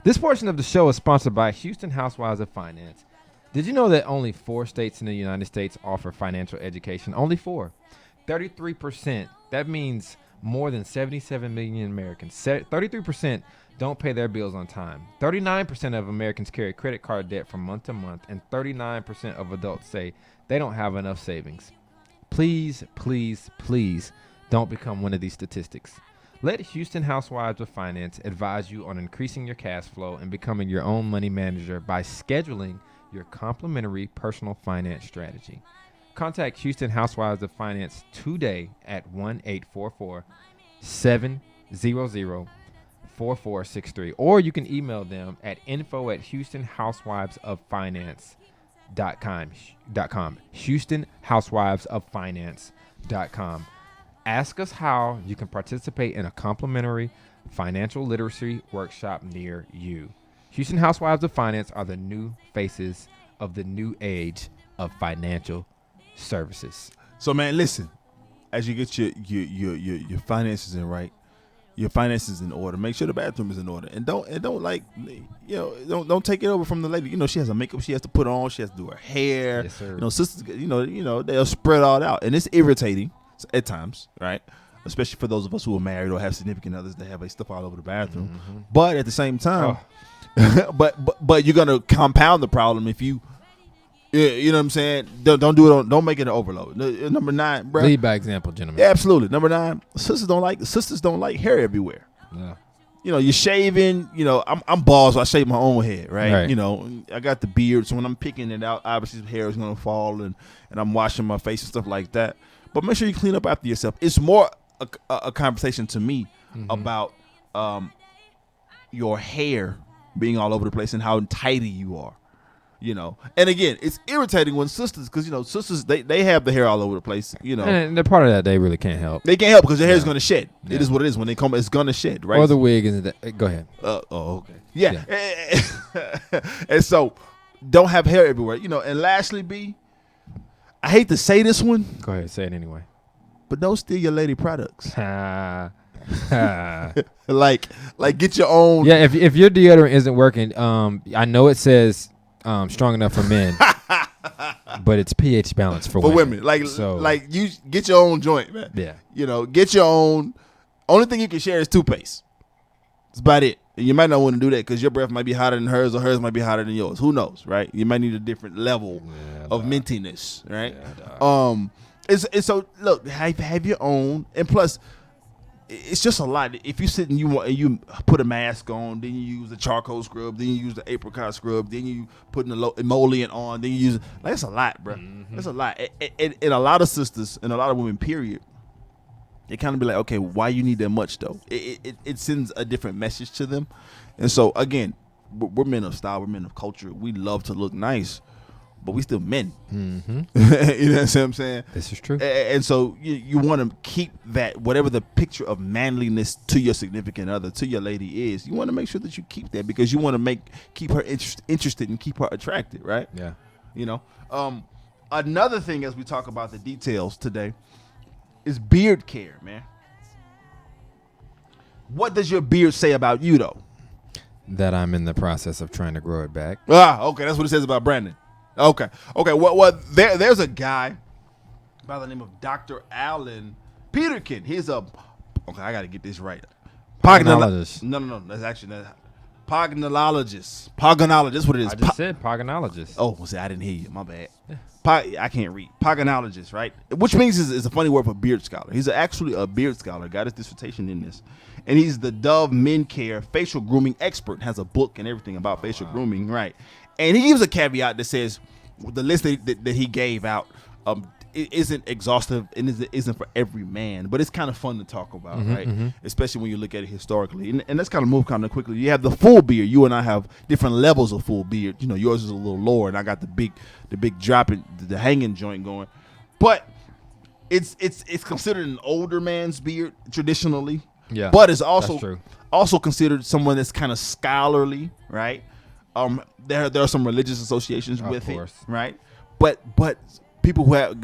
This portion of the show is sponsored by Houston Housewives of Finance. Did you know that only 4 states in the United States offer financial education? Only 4. 33%. That means more than 77 million Americans. 33% don't pay their bills on time. 39% of Americans carry credit card debt from month to month, and 39% of adults say they don't have enough savings. Please, please, please don't become one of these statistics. Let Houston Housewives of Finance advise you on increasing your cash flow and becoming your own money manager by scheduling your complimentary personal finance strategy. Contact Houston Housewives of Finance today at 1-844-700-4463, or you can email them at info@houstonhousewivesoffinance.com. houstonhousewivesoffinance.com. Ask us how you can participate in a complimentary financial literacy workshop near you. Houston Housewives of Finance are the new faces of the new age of financial services. So, man, listen. As you get your finances in right, your finances in order. Make sure the bathroom is in order, and don't like, don't take it over from the lady. She has a makeup she has to put on. She has to do her hair. Yes, sir. Sisters, they'll spread all out, and it's irritating at times, right? Especially for those of us who are married or have significant others that have stuff all over the bathroom. Mm-hmm. But at the same time, but you're gonna compound the problem if you. You know what I'm saying? Don't do it. Don't make it an overload. Number 9, bro. Lead by example, gentlemen. Yeah, absolutely. Number 9, sisters don't like hair everywhere. Yeah. You're shaving. I'm bald, so I shave my own head, right? I got the beard, so when I'm picking it out, obviously the hair is gonna fall, and I'm washing my face and stuff like that. But make sure you clean up after yourself. It's more a conversation to me about your hair being all over the place and how tidy you are. And again, it's irritating when sisters, because sisters they have the hair all over the place. And they're part of that. They really can't help. They can't help because their hair is going to shed. Yeah. It is what it is. When they come, it's going to shed, right? Or the wig is. Go ahead. Okay. Yeah. And so, don't have hair everywhere. And lastly, B, I hate to say this one. Go ahead, say it anyway. But don't steal your lady products. like get your own. Yeah. If your deodorant isn't working, I know it says. Strong enough for men, but it's pH balanced for women. Like you get your own joint, man. Yeah. Get your own. Only thing you can share is toothpaste. That's about it. And you might not want to do that because your breath might be hotter than hers, or hers might be hotter than yours. Who knows, right? You might need a different level of mintiness, right? It's so look, have your own, and plus. It's just a lot. If you sit and you put a mask on, then you use the charcoal scrub, then you use the apricot scrub, then you put an emollient on, then you use that's a lot, bro. Mm-hmm. That's a lot. And a lot of sisters and a lot of women, period, they kind of be like, okay, why you need that much though? It sends a different message to them. And so again, we're men of style, we're men of culture. We love to look nice, but we still men. Mm-hmm. You know what I'm saying? This is true. And so you want to keep that, whatever the picture of manliness to your significant other, to your lady is, you want to make sure that you keep that because you want to keep her interested and keep her attracted, right? Yeah. Another thing as we talk about the details today is beard care, man. What does your beard say about you, though? That I'm in the process of trying to grow it back. Okay. That's what it says about Brandon. Okay. Well, there's a guy by the name of Dr. Alan Peterkin. He's I got to get this right. Pognologist. No. That's actually pognologist. Pognologist, what it is. I just said pognologist. Oh, see, I didn't hear you. My bad. Yeah. I can't read. Pognologist, right? Which means is a funny word for beard scholar. He's actually a beard scholar. Got his dissertation in this. And he's the Dove Men Care facial grooming expert. Has a book and everything about facial grooming, right? And he gives a caveat that says the list that he gave out it isn't exhaustive and isn't for every man, but it's kind of fun to talk about, right? Mm-hmm. Especially when you look at it historically. And let's kind of move kind of quickly. You have the full beard. You and I have different levels of full beard. Yours is a little lower, and I got the big dropping, the hanging joint going. But it's considered an older man's beard traditionally. Yeah, but it's also considered someone that's kind of scholarly, right? There are some religious associations with it, right? But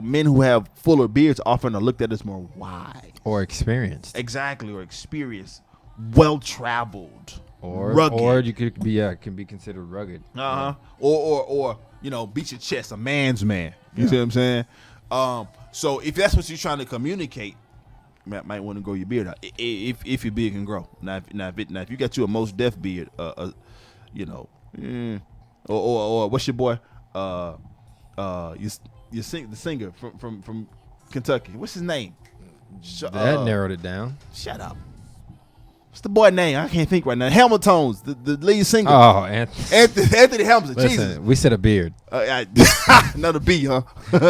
men who have fuller beards often are looked at as more wide or experienced. Exactly, or experienced, well traveled, or rugged. Or you can be considered rugged. Or beat your chest, a man's man. You see what I'm saying? So if that's what you're trying to communicate, might want to grow your beard out if your beard can grow. Now if you got you a most deaf beard, or what's your boy? The singer from Kentucky. What's his name? That narrowed it down. Shut up. What's the boy name? I can't think right now. Hamilton's the lead singer. Oh, Anthony Hamilton. Listen, Jesus. We said a beard. Another B, huh?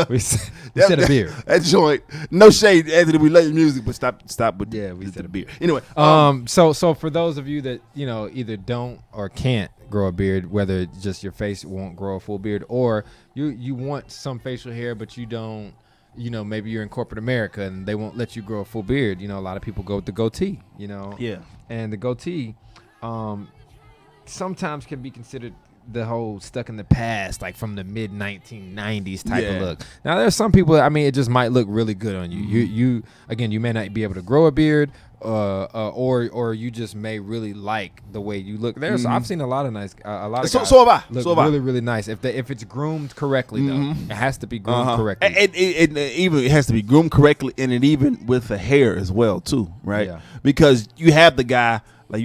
we said a beard. That joint. No shade, Anthony. We love your music, but stop. But we said a beard. Anyway. So for those of you that either don't or can't grow a beard, whether just your face won't grow a full beard, or you want some facial hair, but you don't. Maybe you're in corporate America and they won't let you grow a full beard. A lot of people go with the goatee, Yeah. And the goatee sometimes can be considered the whole stuck in the past, like from the mid 1990s type of look. Now there's some people, I mean, it just might look really good on you. You again, you may not be able to grow a beard, or you just may really like the way you look. There's I've seen a lot of guys so have I. Look really really nice if it's groomed correctly though. It has to be groomed correctly. And it has to be groomed correctly, and it even with the hair as well too, right? Yeah. Because you have the guy that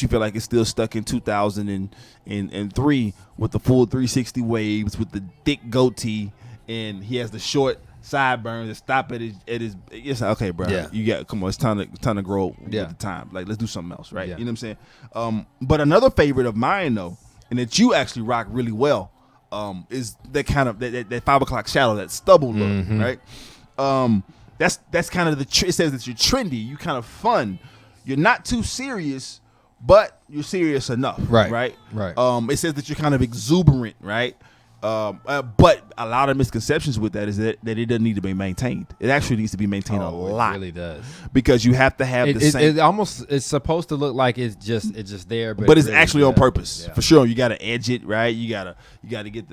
you feel like is still stuck in 2003 with the full 360 waves with the thick goatee, and he has the short sideburns that stop at his it's like, okay, bro, you got, come on, it's time to grow with the time. Like, let's do something else, right? You know what I'm saying? But another favorite of mine though, and that you actually rock really well, is that kind of that 5 o'clock shadow, that stubble look, right? That's kind of it says that you're trendy, you kind of fun. You're not too serious, but you're serious enough, right? It says that you're kind of exuberant, right? But a lot of misconceptions with that is that it doesn't need to be maintained. It actually needs to be maintained a lot. It really does, because you have to have the same. It's supposed to look like it's just there, but it's really actually on purpose for sure. You got to edge it, right? You gotta get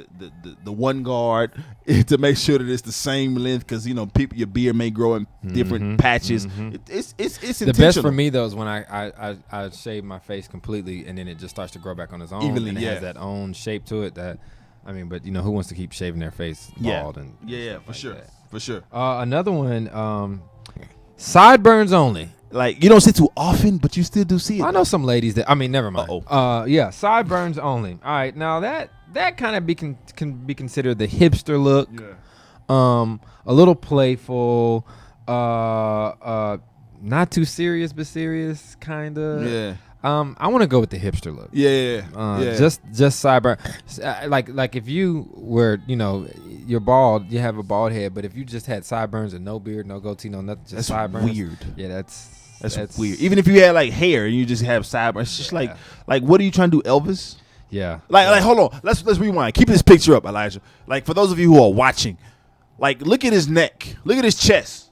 the one guard to make sure that it's the same length, because your beard may grow in different patches. It's the best for me though is when I shave my face completely and then it just starts to grow back on its own, evenly, and it has that own shape to it that. I mean, but who wants to keep shaving their face bald? And for sure, for sure. Another one, sideburns only. Like, you don't see it too often, but you still do see it. I know some ladies that. I mean, never mind. Sideburns only. All right, now that kind of can be considered the hipster look. Yeah. A little playful. Not too serious, but serious, kind of. Yeah. I want to go with the hipster look. Just sideburn. Like if you were, you're bald, you have a bald head, but if you just had sideburns and no beard, no goatee, no nothing, just sideburns. That's weird. Yeah, that's weird. Even if you had like hair and you just have sideburns, it's just like what are you trying to do, Elvis? Yeah. Like hold on. Let's rewind. Keep this picture up, Elijah. Like, for those of you who are watching, like, look at his neck. Look at his chest.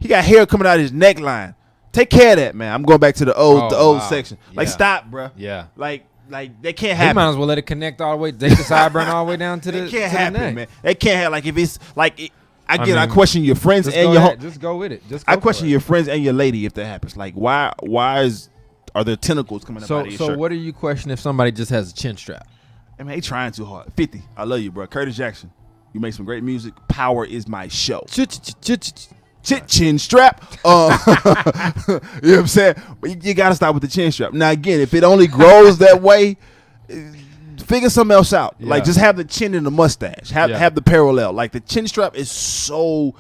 He got hair coming out of his neckline. Take care of that, man. I'm going back to the old section. Like, stop, bro. Yeah. Like that can't happen. You might as well let it connect all the way, take the sideburn all the way down to the. It can't happen, man. It can't happen. Like, if it's like, I question your friends and your. Just go with it. I question your friends and your lady if that happens. Like, why are there tentacles coming up out of your shirt? So what do you question if somebody just has a chin strap? I mean, they trying too hard. 50. I love you, bro. Curtis Jackson. You make some great music. Power is my show. Chin strap. You know what I'm saying? But you got to stop with the chin strap. Now, again, if it only grows that way, figure something else out. Yeah. Like, just have the chin and the mustache. Have the parallel. Like, the chin strap is so,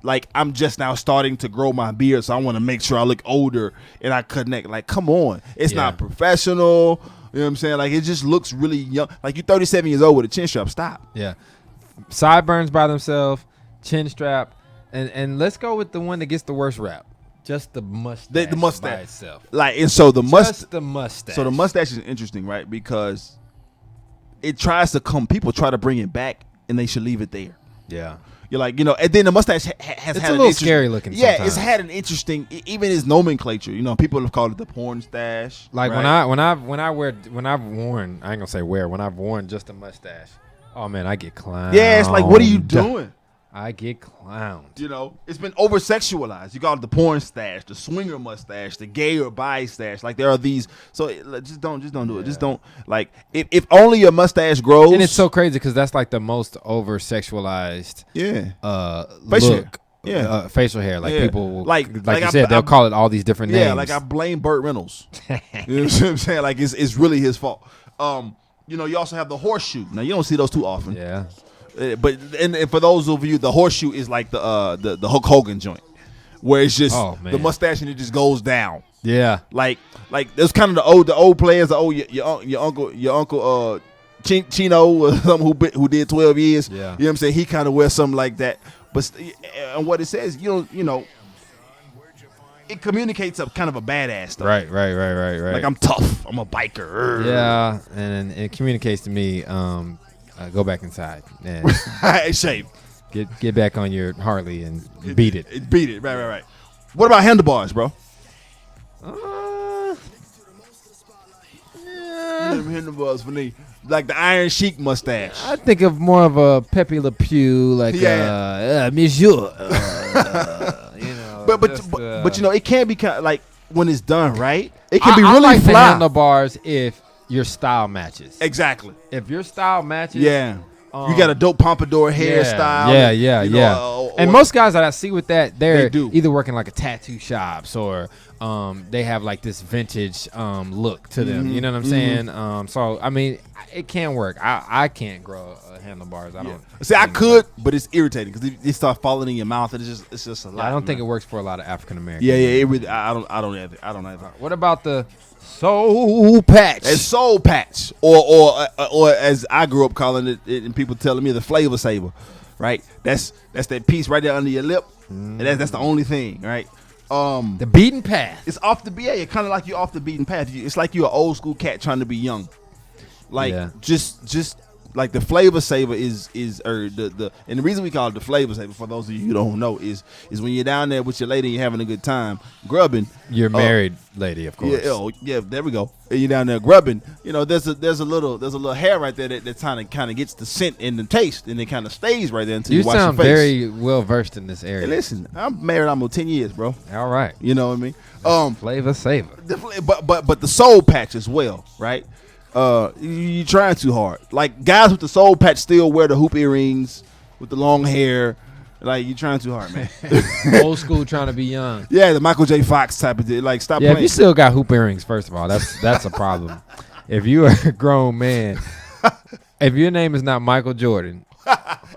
like, I'm just now starting to grow my beard, so I want to make sure I look older and I connect. Like, come on. It's not professional. You know what I'm saying? Like, it just looks really young. Like, you're 37 years old with a chin strap. Stop. Yeah. Sideburns by themselves, chin strap. And let's go with the one that gets the worst rap. Just the mustache. The mustache by itself. Like, and so the mustache. The mustache. So the mustache is interesting, right? Because it tries to come. People try to bring it back, and they should leave it there. Yeah. You're like, and then the mustache has it's had a little scary looking. Yeah, sometimes. It's had an interesting, even its nomenclature. People have called it the porn stash. Like, right? when I've worn, I ain't gonna say where. When I've worn just a mustache, oh man, I get clowned. Yeah, it's like, what are you doing? I get clowned. It's been over sexualized. You got the porn stash, the swinger mustache, the gay or bi stash. Like, there are these. So just don't do it. Just don't, like, if only your mustache grows. And it's so crazy because that's like the most over sexualized. Look. Yeah, facial hair. Like, people will, like you said, they'll call it all these different names. Yeah, like, I blame Burt Reynolds. You know what I'm saying? Like, it's really his fault. You also have the horseshoe. Now, you don't see those too often. Yeah. But and for those of you, the horseshoe is like the Hulk Hogan joint, where it's just the mustache and it just goes down. Yeah, like there's kind of the old players. Your uncle Chino or something who did 12 years. Yeah, you know what I'm saying? He kind of wears something like that. But and what it says, it communicates a kind of a badass stuff. Right. Like, I'm tough. I'm a biker. Yeah, and it communicates to me. Go back inside and shape. Get back on your Harley and beat it. Beat it. Right. What about handlebars, bro? Yeah. Handlebars for me. like the Iron Sheik mustache. I think of more of a Pepe Le Pew, like Monsieur. But you know, it can be kind of like when it's done right, it can be I really like fly. the handlebars if your style matches. Exactly. If your style matches, Yeah. You got a dope pompadour hairstyle. Yeah. And most guys that I see with that, they're They do. either working like a tattoo shops or they have like this vintage look to them. You know what I'm saying? So I mean, it can work. I can't grow handlebars. I don't. See, I could, but it's irritating because they start falling in your mouth, and it's just a lot. I don't think it works for a lot of African Americans. Yeah. It really, I don't have it. I don't have it. What about the soul patch? It's soul patch, or as I grew up calling it, and people telling me, the flavor saver, right? That's that piece right there under your lip, and that's the only thing, right? The beaten path. It's off the kind of like you're off the beaten path. It's like you're an old school cat trying to be young, like just like the flavor saver is the and the reason we call it the flavor saver, for those of you who don't know, is when you're down there with your lady and you're having a good time grubbing. Your married lady, of course. Yeah, there we go. And you're down there grubbing. You know, there's a little hair right there that kind of gets the scent and the taste, and it kind of stays right there until you wash your face. You sound very well versed in this area. Hey, listen, I'm married almost 10 years, bro. All right. You know what I mean? Flavor saver. But the soul patch as well, right? You trying too hard. Like guys with the soul patch still wear the hoop earrings with the long hair. Like you trying too hard, man. Old school, trying to be young. Yeah, the Michael J. Fox type of thing. Like stop Yeah, playing. if you still got hoop earrings, first of all, that's a problem. If you are a grown man, if your name is not Michael Jordan,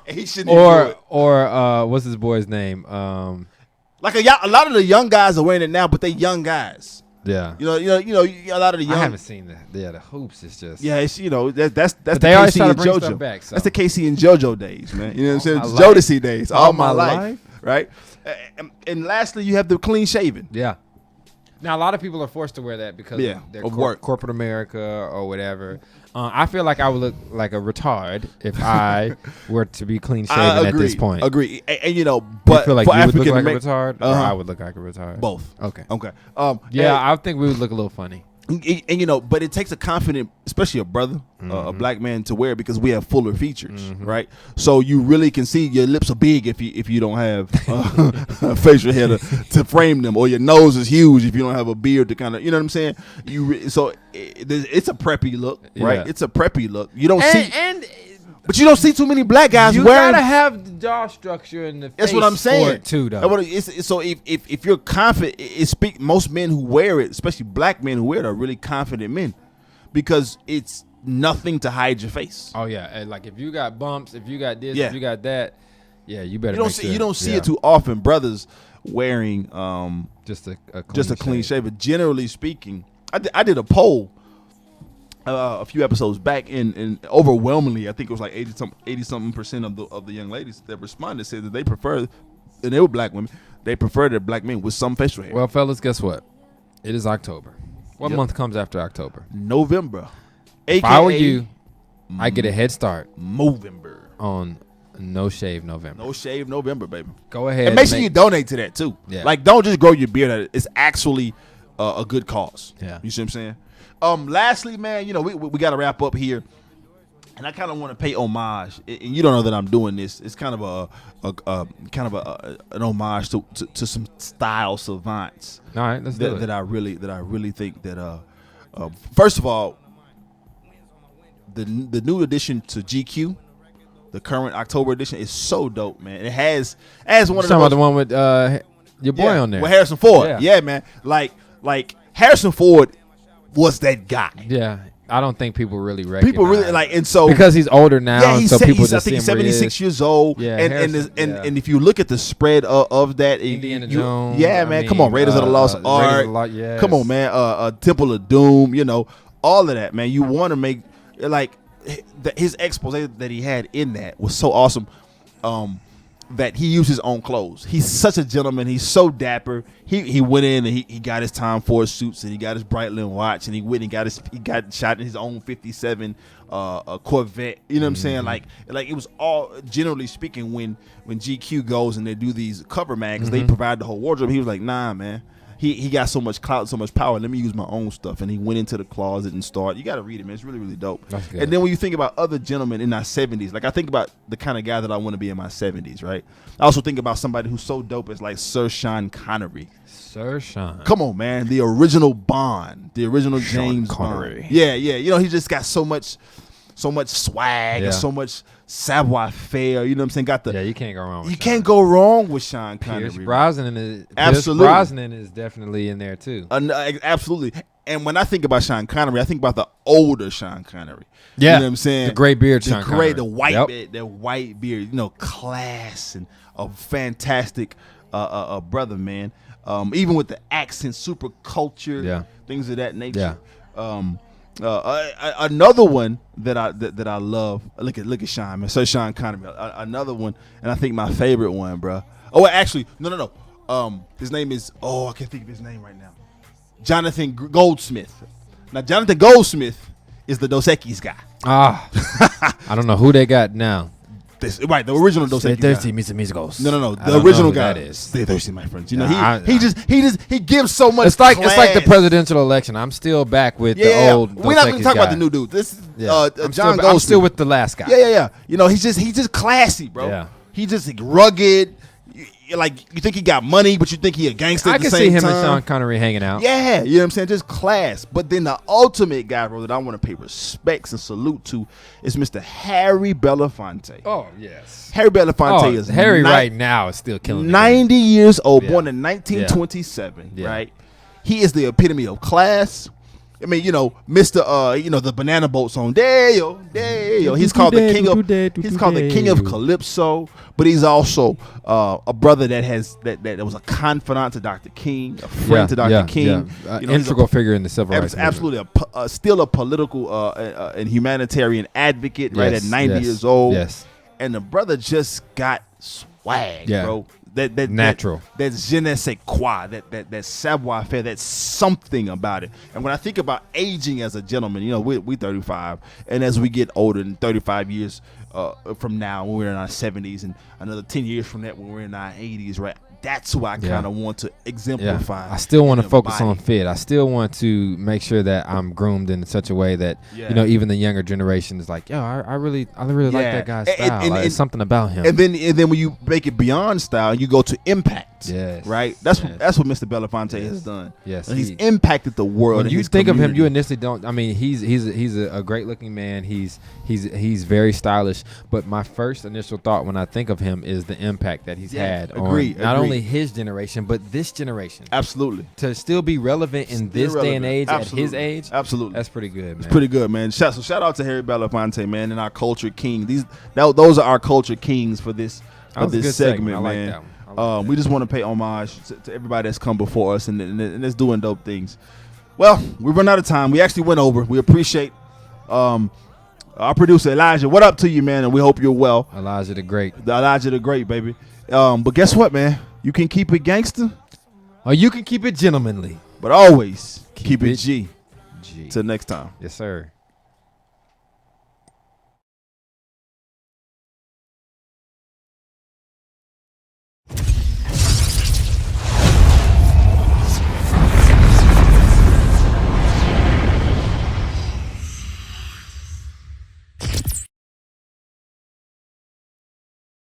he shouldn't do it. or what's his boy's name? Like a lot of the young guys are wearing it now, but they young guys. Yeah. You know, a lot of the young. I haven't seen the hoops. It's just it's that's the they always KC try to and bring JoJo. stuff back. So. That's the KC and JoJo days, man. You know what I'm saying? my Jodeci days. All my life, right? And lastly, you have the clean shaven. Yeah. Now a lot of people are forced to wear that because of their work, corporate America or whatever. I feel like I would look like a retard if I were to be clean shaven at this point. Agree. And you know, but you feel like for you would look African like a retard, or I would look like a retard. Both. Okay. Yeah, I think we would look a little funny. And you know, but it takes a confident, especially a brother, a black man, to wear it because we have fuller features, right? So you really can see your lips are big if you don't have a facial hair to frame them, or your nose is huge if you don't have a beard to kind of, you know what I'm saying? It's a preppy look, right? Yeah. It's a preppy look. You don't see, but you don't see too many black guys you wearing. gotta have the jaw structure and the face. That's what I'm saying. For it too, though. So if you're confident, most men who wear it, especially black men who wear it, are really confident men, because it's nothing to hide your face. Oh yeah, and like if you got bumps, if you got this, if you got that, you better. You don't see it too often. Brothers wearing just a clean shave. But generally speaking, I did a poll a few episodes back, and overwhelmingly, I think it was like 80-something% of the young ladies that responded said that they prefer, and they were black women, they prefer their black men with some facial hair. Well, fellas, guess what? It is October. What month comes after October? November. If I were you, I get a head start. Movember. On No Shave November. No Shave November, baby. Go ahead. And make sure you donate to that too. Yeah. Like, don't just grow your beard. It's actually a good cause. Yeah. You see what I'm saying? Lastly, man, you know, we got to wrap up here, and I kind of want to pay homage. And you don't know that I'm doing this. It's kind of an homage to some style savants. All right, let's do it. That I really think that first of all, the new addition to GQ, the current October edition, is so dope, man. It has one of the one with your boy on there. With Harrison Ford. Yeah, man. Like Harrison Ford was that guy. Yeah. I don't think people really recognize. People really like, and so because he's older now, yeah, so people I just think see him 76 years old. Yeah, and if you look at the spread of that, Indiana Jones. Come on, Raiders of the Lost Ark. Yes. Come on, man. Temple of Doom. You know, all of that, man. You want to make like his expose that he had in that was so awesome. That he used his own clothes. He's such a gentleman. He's so dapper. He went in and he got his Time Force suits, and he got his Breitling watch, and he went and he got shot in his own 57 Corvette. You know what I'm saying? Like it was all, generally speaking, when GQ goes and they do these cover mags, they provide the whole wardrobe. He was like, nah, man. he got so much clout, so much power. Let me use my own stuff, and he went into the closet and started. You got to read it, man. It's really, really dope. That's good. And then when you think about other gentlemen in our 70s, like I think about the kind of guy that I want to be in my 70s, right? I also think about somebody who's so dope as like Sir Sean Connery. Sir Sean. Come on, man. The original Bond, the original James Connery. Bond. Yeah. You know, he just got so much swag and so much savoir faire. You know what I'm saying? You can't go wrong with You can't go wrong with Sean Connery. Pierce Brosnan is Absolutely. Pierce Brosnan is definitely in there too. Absolutely. And when I think about Sean Connery, I think about the older Sean Connery. Yeah. You know what I'm saying? The gray beard Sean Connery. The white beard, the white beard, you know, class and a fantastic brother, man. Even with the accent, super culture, things of that nature. Another one that I love. Look at Sean, man. Sir Sean Connery. Another one, and I think my favorite one, bro. Oh, actually, no. His name is I can't think of his name right now. Jonathan Goldsmith. Now, Jonathan Goldsmith is the Dos Equis guy. I don't know who they got now. The original Dos Equis. Stay thirsty, Mr. Musicals. No. The original guy. That is. Stay thirsty, my friends. You know, he gives so much. It's like the class. presidential election. I'm still back with the old. We're not going to talk about the new dude. This is John Goldsmith. I'm still with the last guy. Yeah. You know, he's just classy, bro. Yeah. He's just rugged. Like, you think he got money, but you think he a gangster at the same time. I can see him and Sean Connery hanging out. Yeah, you know what I'm saying? Just class. But then the ultimate guy, bro, that I want to pay respects and salute to is Mr. Harry Belafonte. Oh, yes. Harry Belafonte is Harry right now is still killing 90 years old, born in 1927, right? He is the epitome of class. I mean, you know, Mr. The banana boat song. There, he's called the king of Calypso, but he's also a brother that was a confidant to Dr. King, a friend to Dr. King. You know, integral figure in the civil rights movement. Absolutely, still a political and humanitarian advocate, right? At 90 years old, and the brother just got swag, bro. That natural. That's je ne sais quoi. That savoir faire. That's something about it. And when I think about aging as a gentleman, you know, we 35, and as we get older, in 35 years from now, when we're in our 70s, and another 10 years from that, when we're in our 80s, right? That's who I kind of want to exemplify. I still want to focus on fit. I still want to make sure that I'm groomed in such a way that you know, even the younger generation is like, yo, I really like that guy's style. There's something about him. And then when you make it beyond style, you go to impact. Right. That's what Mr. Belafonte has done. Yes, and he's impacted the world. When you think of him, you initially don't. I mean, he's a great looking man. He's very stylish. But my first initial thought when I think of him is the impact that he's had on not only his generation but this generation. Absolutely. To still be relevant in this day and age at his age. Absolutely. That's pretty good, man. It's pretty good, man. Shout out to Harry Belafonte, man, and our culture king. Those are our culture kings for this segment, man. That one. We just want to pay homage to everybody that's come before us and that's doing dope things. Well, we run out of time. We actually went over. We appreciate our producer Elijah. What up to you, man? And we hope you're well. Elijah the Great, baby. But guess what, man? You can keep it gangster, or you can keep it gentlemanly, but always keep it G. Till next time. Yes, sir.